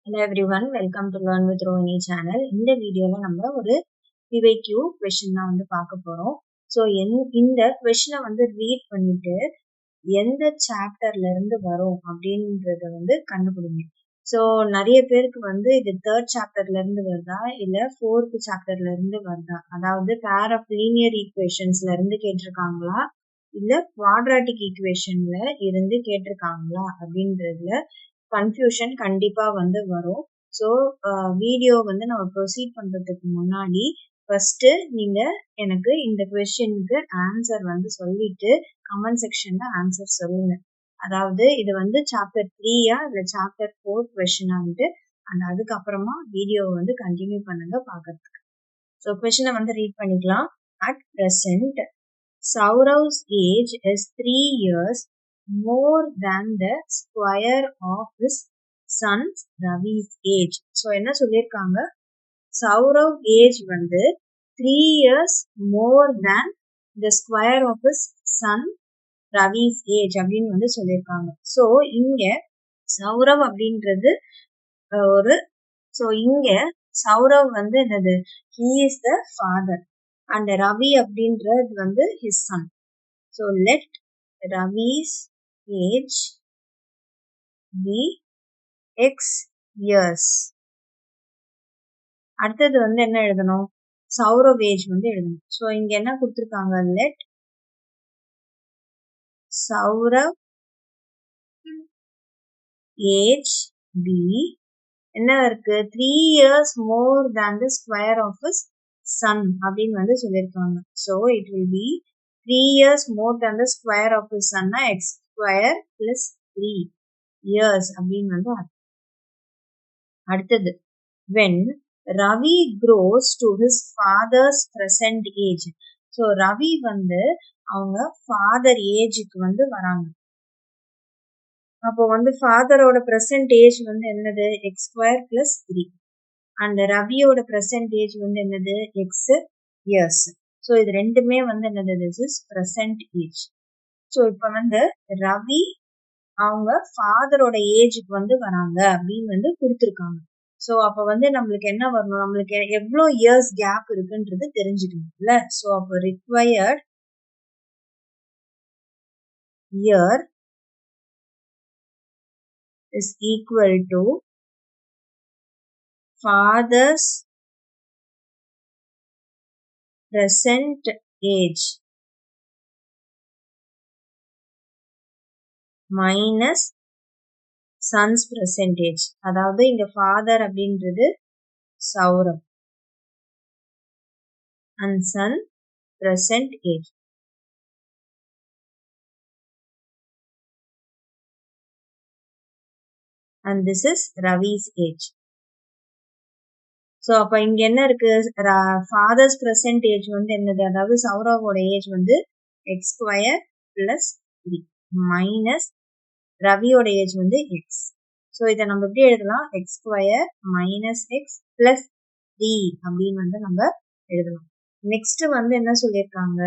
Hello everyone, welcome to Learn with Rohini channel. இந்த வீடியோல நம்ம ஒரு PYQ question தான் பார்க்க போறோம். ஸோ இந்த கொஸ்டினை ரீட் பண்ணிட்டு எந்த சாப்டர்ல இருந்து வரும் அப்படின்றத கண்டுபிடிங்க. ஸோ நிறைய பேருக்கு இது தேர்ட் சாப்டர்ல இருந்து வருதா இல்ல ஃபோர்த் சாப்டர்ல இருந்து வருதா, அதாவது பேர் ஆஃப் லீனியர் ஈக்குவேஷன்ஸ்ல இருந்து கேட்டிருக்காங்களா இல்ல குவாட்ராட்டிக் ஈக்குவேஷன்ல இருந்து கேட்டிருக்காங்களா அப்படின்றதுல கன்ஃபியூஷன் கண்டிப்பா வரும். ஸோ வீடியோ நம்ம ப்ரொசீட் பண்றதுக்கு முன்னாடி ஃபர்ஸ்ட் நீங்க எனக்கு இந்த கொஸ்டினுக்கு ஆன்சர் சொல்லிட்டு கமெண்ட் செக்ஷன்ல ஆன்சர் சொல்லுங்க. அதாவது இது சாப்டர் 3யா இல்ல சாப்டர் 4 கொஸ்டினான்ட்டு அண்ட் அதுக்கப்புறமா வீடியோ கண்டினியூ பண்ணுங்க பாக்கிறதுக்கு. ஸோ கொஸ்டினை ரீட் பண்ணிக்கலாம். At present Saurav's age is 3 years more than the square of his son Ravi's age. So என்ன சொல்லிருக்காங்க, Saurav age 3 years more than the square of his son Ravi's age அப்படின்னு சொல்லிருக்காங்க. So இங்க சௌரவ் அப்படின்றது ஒரு இங்க சௌரவ் என்னது, he is the father and Ravi அப்படின்றது his son. So let Ravi's age be x years. அடுத்தது என்ன எழுதணும், சௌரவ் ஏஜ் எழுதணும். ஸோ இங்க என்ன கொடுத்துருக்காங்க, let சௌரவ் ஏஜ் be என்ன இருக்கு, 3 years more than the square of his son அப்படின்னு சொல்லியிருக்காங்க. So it will be 3 years more than the square of his son x square plus 3 years அப்படின்னு அடுத்தது when Ravi grows to his father's present age. So Ravi அவங்க father ஏஜுக்கு வராங்க. அப்போ ஃபாதரோட present age என்னது, எக்ஸ் ஸ்கொயர் பிளஸ் 3 அண்ட் ரவியோட present age என்னது, எக்ஸ் இயர்ஸ். ஸோ இது ரெண்டுமே என்னது, this is present age. So இப்போ ரவி அவங்க ஃபாதரோட ஏஜுக்கு வராங்க அப்படின்னு கொடுத்துருக்காங்க. ஸோ அப்போ நம்மளுக்கு என்ன வரணும், நம்மளுக்கு எவ்வளோ இயர்ஸ் கேப் இருக்குன்றது தெரிஞ்சுக்கணும்ல. ஸோ அப்போ required year is equal to father's present age minus son's present age. அதாவது இங்க father அப்படின்றது Saurav and son present age. And this is Ravi's age. So அப்போ இங்க என்ன இருக்கு, ஃபாதர்ஸ் பிரசன்ட் ஏஜ் என்னது, அதாவது சௌரவோட age x square plus 3 minus ரவியோட ஏஜ் எக்ஸ். ஸோ இதை நம்ம எப்படி எழுதலாம், x square minus x plus 3 அப்படின்னு நம்ம எழுதலாம். நெக்ஸ்ட் என்ன சொல்லியிருக்காங்க,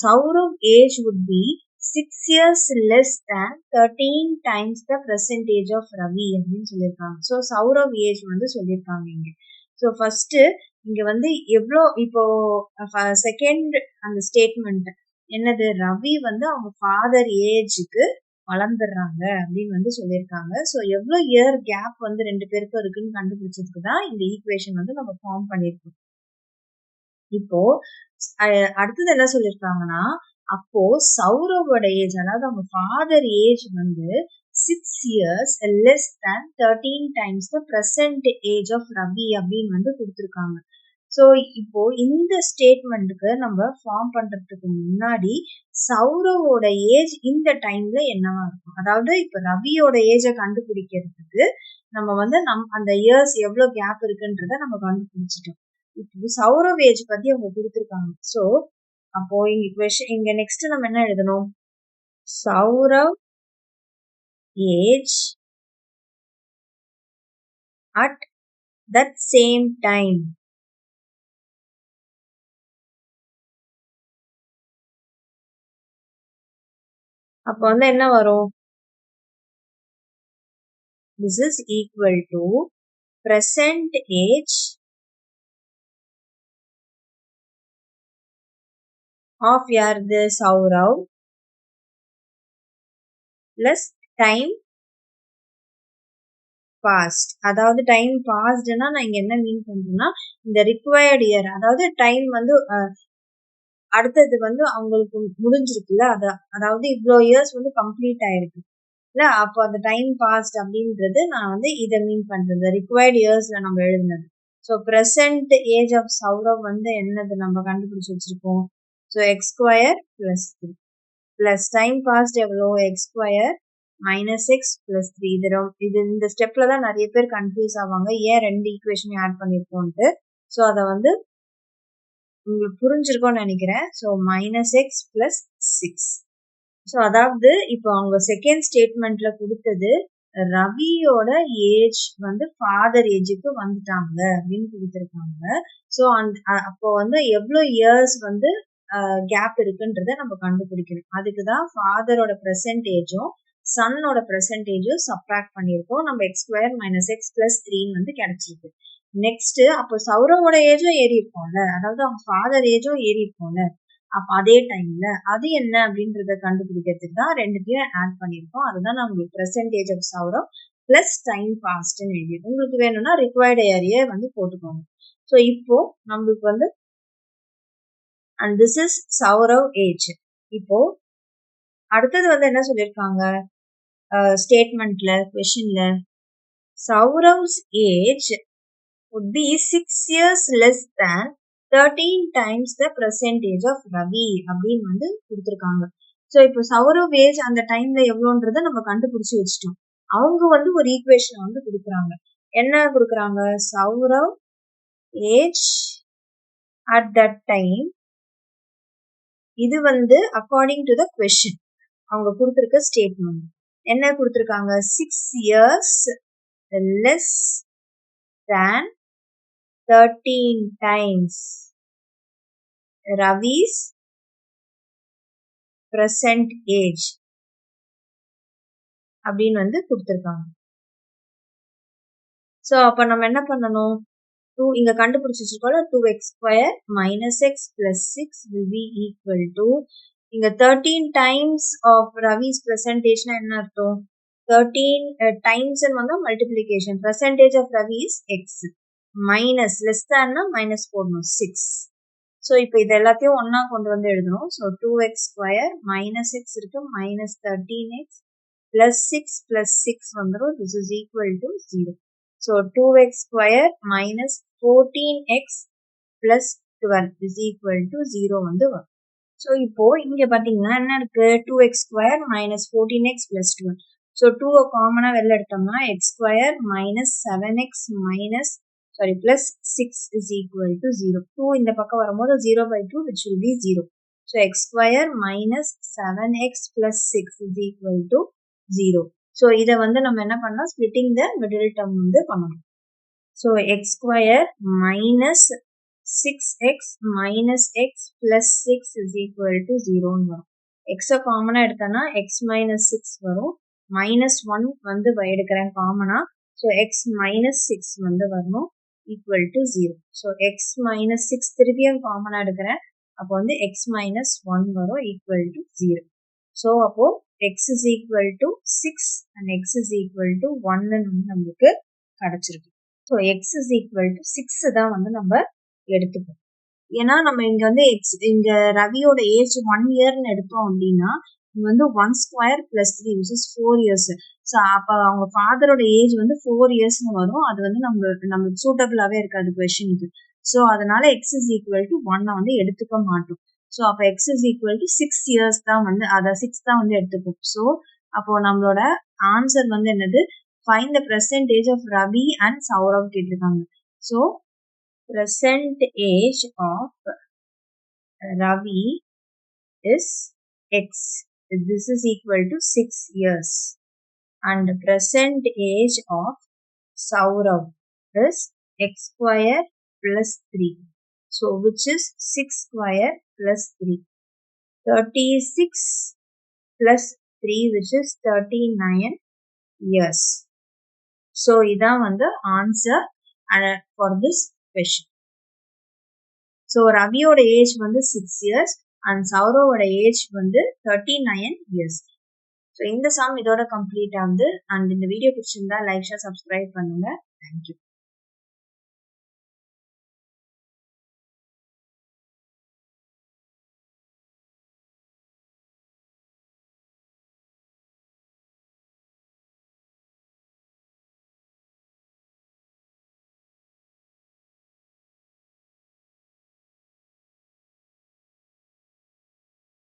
Saurav age would be 6 years less than 13 times the present age of Ravi அப்படின்னு சொல்லியிருக்காங்க. ஸோ சௌரவ் ஏஜ் சொல்லியிருக்காங்க இங்க. ஸோ ஃபர்ஸ்ட் இங்க எவ்வளோ, இப்போ செகண்ட் அந்த ஸ்டேட்மெண்ட் என்னது, ரவி அவங்க ஃபாதர் ஏஜுக்கு வளர்ந்துடுறாங்க அப்படின்னு சொல்லியிருக்காங்க. ஸோ எவ்வளோ இயர் கேப் ரெண்டு பேருக்கும் இருக்குன்னு கண்டுபிடிச்சதுக்கு தான் இந்த ஈக்குவேஷன் நம்ம ஃபார்ம் பண்ணியிருக்கோம். இப்போ அடுத்தது என்ன சொல்லியிருக்காங்கன்னா, அப்போ சௌரவோட ஏஜ், அதாவது அவங்க father age 6 years less than 13 times the present age of Ravi அப்படின்னு கொடுத்துருக்காங்க. ஸோ இப்போ இந்த ஸ்டேட்மெண்ட்டுக்கு நம்ம ஃபார்ம் பண்றதுக்கு முன்னாடி சௌரவோட ஏஜ் இந்த டைம்ல என்னவா இருக்கும், அதாவது இப்ப ரவியோட ஏஜை கண்டுபிடிக்கிறதுக்கு நம்ம அந்த இயர்ஸ் எவ்வளவு கேப் இருக்குன்றத நம்ம கண்டுபிடிச்சிட்டோம். இப்போ சௌரவ் ஏஜ் பத்தி அவங்க கொடுத்துருக்காங்க. ஸோ அப்போ இங்க நெக்ஸ்ட் நம்ம என்ன எழுதணும், Saurav age at that same time. அப்போ என்ன வரும், this is equal to present age of யாருது Saurav plus time passed. அதாவது டைம் பாஸ்ட்னா நான் இங்க என்ன மீன் பண்றேன்னா இந்த ரிக்வயர்ட் இயர் அதாவது டைம் வந்து அடுத்தது வந்து அவங்களுக்கு முடிஞ்சிருக்குல்ல அதாவது இவ்வளோ இயர்ஸ் வந்து கம்ப்ளீட் ஆயிருக்கு இல்ல அப்போ அந்த டைம் பாஸ்ட் அப்படின்றது நான் வந்து இதை மீன் பண்றது ரிக்வயர்ட் இயர்ஸ்ல நம்ம எழுதுனது. So present age of Saurav வந்து என்னது நம்ம கண்டுபிடிச்சு வச்சிருக்கோம். So x square plus three plus time past எவ்வளோ x square minus x plus three. இது இந்த ஸ்டெப்ல தான் நிறைய பேர் கன்ஃபியூஸ் ஆவாங்க ஏன் ரெண்டு ஈக்குவேஷனையும் ஆட் பண்ணிருக்கோம்ட்டு. ஸோ அதை வந்து உங்களுக்கு புரிஞ்சிருக்கும்னு நினைக்கிறேன். So minus x plus six. So அதாவது இப்போ அவங்க செகண்ட் ஸ்டேட்மெண்ட்ல கொடுத்தது ரவியோட ஏஜ் வந்து ஃபாதர் ஏஜுக்கு வந்துட்டாங்க அப்படின்னு கொடுத்துருக்காங்க. ஸோ அப்போ வந்து எவ்வளோ இயர்ஸ் வந்து கேப் இருக்குன்றத நம்ம கண்டுபிடிக்கணும். அதுக்குதான் ஃபாதரோட பெர்சன்டேஜும் சன்னோட பெர்சன்டேஜும் சப்ராக்ட் பண்ணியிருக்கோம். நம்ம X square minus x plus த்ரீன்னு வந்து கிடைச்சிருக்கு. நெக்ஸ்ட் அப்போ சௌரவோட ஏஜும் ஏறி இருக்கும்ல, அதாவது அவங்க ஃபாதர் ஏஜும் ஏறி இருக்கும்ல, அப்ப அதே டைம்ல அது என்ன அப்படின்றத கண்டுபிடிக்கிறதுக்கு தான் ரெண்டுத்தையும் ஆட் பண்ணியிருக்கோம். அதுதான் நான் உங்களுக்கு percentage of Saurav plus time பாஸ்ட்னு எழுதியிருக்கோம். உங்களுக்கு வேணும்னா ரிக்வயர்டு ஏரியா வந்து போட்டுக்கோங்க. ஸோ இப்போ நம்மளுக்கு வந்து and this is Saurav age. இப்போ அடுத்தது வந்து என்ன சொல்லியிருக்காங்க ஸ்டேட்மெண்ட்ல கொஸ்டின்ல Saurav's age would be 6 years less than 13 times the percentage of Ravi அப்படின்னு வந்து கொடுத்துருக்காங்க. ஸோ இப்போ சௌரவ் ஏஜ் அந்த டைம்ல எவ்வளோன்றத நம்ம கண்டுபிடிச்சு வச்சுட்டோம். அவங்க வந்து ஒரு ஈக்குவேஷன் வந்து கொடுக்குறாங்க. என்ன கொடுக்குறாங்க? Saurav age at that time. இது வந்து அக்கார்டிங் டு த கொஸ்டின் அவங்க கொடுத்துருக்க ஸ்டேட்மெண்ட் என்ன கொடுத்துருக்காங்க? 6 years less than 13 times Ravi's present age அப்படின்னு வந்து கொடுத்துருக்காங்க. ஸோ அப்ப நம்ம என்ன பண்ணணும்? இங்க கண்டுபிடிச்சு வச்சிருக்கோம்ல 2x square minus x plus 6 will be equal to இங்க 13 times of Ravi's percentageனா என்ன அர்த்தம்? 13 times வந்து multiplication. percentage of Ravi is x minus less தேன்னா மைனஸ் போடணும் 6. ஸோ இப்போ இது எல்லாத்தையும் ஒன்னா கொண்டு வந்து எழுதணும். So 2x square minus X இருக்கு மைனஸ் 13x பிளஸ் 6 பிளஸ் 6 வந்துடும். This is equal to 0. So 2x square minus 14x plus 12 is equal to 0 வந்து வரும். ஸோ இப்போ இங்க பாத்தீங்கன்னா என்ன இருக்கு? 2x square minus 14x plus 12. So 2 காமனா வெளில எடுத்தோம்னா X square minus 7x minus plus 6 is equal to 0. 2 இந்த பக்கம் வரும்போது 0 by 2 which will be 0. So x square minus 7x plus 6 is equal to 0. So இதை வந்து நம்ம என்ன பண்ணலாம்? splitting the middle term வந்து பண்ணணும். So x square minus 6x minus x plus 6 is equal to 0 வரும். x காமனா எடுத்தனா x minus 6 வரும். minus 1 வந்து எடுக்கிறேன் காமனா. So x minus 6 வந்து வரணும். equal to 0. So x minus 6 திருப்பியும் காமனா எடுக்கிறேன். அப்போ வந்து x minus 1 வரும் equal to 0. So அப்போ x is equal to 6 and x is equal to 1 நமக்கு கிடைச்சிருக்கு. So x is equal to 6 தான் வந்து நம்ம எடுத்துப்போம். ஏன்னா நம்ம இங்க வந்து இங்க ரவியோட ஏஜ் 1 இயர்னு எடுத்தோம் அப்படின்னா இங்க வந்து 1 square plus 3 which is 4 years. So அப்போ அவங்க ஃபாதரோட ஏஜ் வந்து 4 இயர்ஸ்னு வரும். அது வந்து நம்மளுக்கு சூட்டபிளாவே இருக்காது கொஸ்டினுக்கு. ஸோ அதனால எக்ஸ் இஸ் ஈக்குவல் டு 1 வந்து எடுத்துக்க மாட்டோம். ஸோ அப்போ X is equal to 6 years தான் வந்து அதை 6 தான் வந்து எடுத்துப்போம். ஸோ அப்போ நம்மளோட ஆன்சர் வந்து என்னது? Find the percentage of Ravi and Saurav கேட்டிருக்காங்க. So present age of Ravi is x. This is equal to 6 years. And present age of Saurav is x square plus 3. So which is 6 square plus 3. 36 plus 3 which is 39 years. So இதான் வந்து answer for this question. So ரவியோட age வந்து 6 years and சௌரவோட age வந்து 39 years. So இந்த sum இதோட complete ஆகுது. அண்ட் இந்த வீடியோ பிடிச்சிருந்தா லைக் ஷேர் சப்ஸ்கிரைப் பண்ணுங்க. தேங்க்யூ.